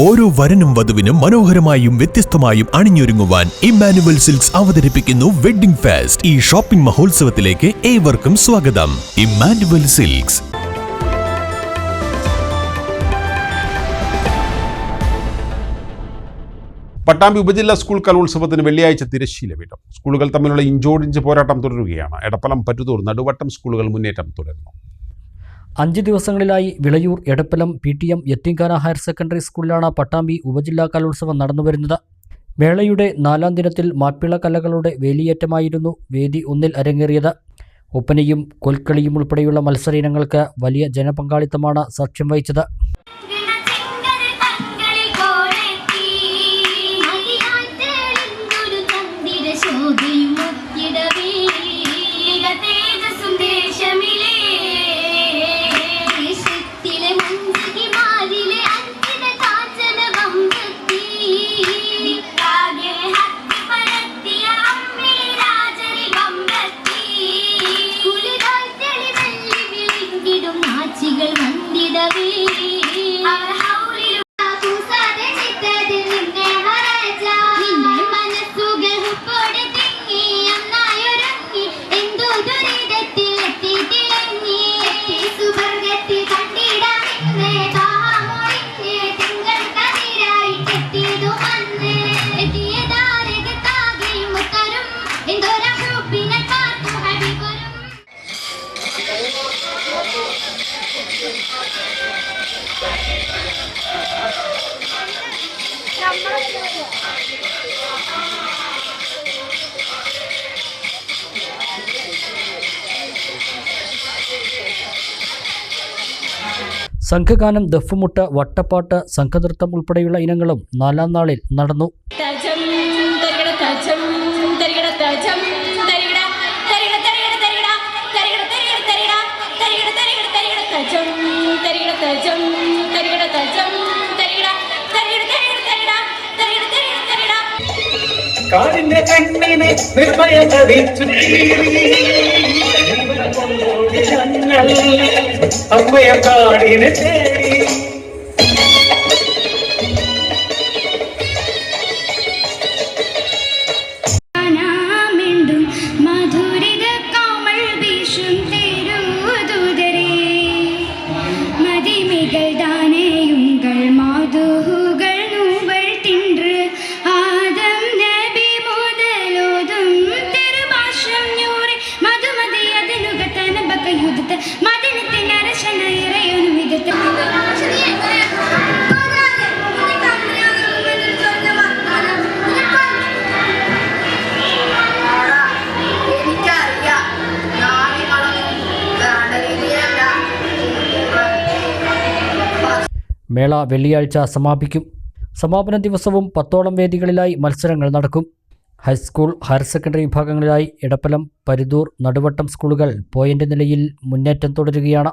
ഓരോ വരനും വധുവിനും മനോഹരമായും വ്യത്യസ്തമായും അണിഞ്ഞൊരുങ്ങുവാൻ Emmanuel silks അവതരിപ്പിക്കുന്നു വെഡ്ഡിംഗ് ഫെസ്റ്റ്. ഈ ഷോപ്പിംഗ് മഹോത്സവത്തിലേക്ക് ഏവർക്കും സ്വാഗതം. Emmanuel silks. പട്ടാമ്പി ഉപജില്ലാ സ്കൂൾ കലോത്സവത്തിന് വെള്ളിയാഴ്ച തിരശ്ശീല വീണ്ടും. സ്കൂളുകൾ തമ്മിലുള്ള ഇഞ്ചോടിഞ്ച് പോരാട്ടം തുടരുകയാണ്. എടപ്പലം, പറ്റുതൂർ, നടുവട്ടം സ്കൂളുകൾ മുന്നേറ്റം തുടരുന്നു. 5 ദിവസങ്ങളിലായി വിളയൂർ, എടപ്പലം, PTM, യത്തീംഖാന ഹയർ സെക്കൻഡറി സ്കൂളിലാണ് പട്ടാമ്പി ഉപജില്ലാ കലോത്സവം നടന്നുവരുന്നത്. മേളയുടെ 4ാം ദിനത്തിൽ മാപ്പിള കലകളുടെ വേലിയേറ്റമായിരുന്നു വേദി 1 അരങ്ങേറിയത്. ഒപ്പനയും കൊൽക്കളിയും ഉൾപ്പെടെയുള്ള മത്സര ഇനങ്ങൾക്ക് വലിയ ജനപങ്കാളിത്തമാണ് സാക്ഷ്യം വഹിച്ചത്. സംഘഗാനം, ദഫ്മുട്ട്, വട്ടപ്പാട്ട്, സംഘനൃത്തം ഉൾപ്പെടെയുള്ള ഇനങ്ങളും 4ാം നാളിൽ നടന്നു. കാടിന്റെ കണ്ണിനെ നിർഭയ കവിച്ചു അമ്മയ കാടിനെ തേടി മേള വെള്ളിയാഴ്ച സമാപിക്കും. സമാപന ദിവസവും 10ഓളം വേദികളിലായി മത്സരങ്ങൾ നടക്കും. ഹൈസ്കൂൾ, ഹയർ സെക്കൻഡറി വിഭാഗങ്ങളിലായി എടപ്പലം, പരുതൂർ, നടുവട്ടം സ്കൂളുകൾ പോയിന്റ് നിലയിൽ മുന്നേറ്റം തുടരുകയാണ്.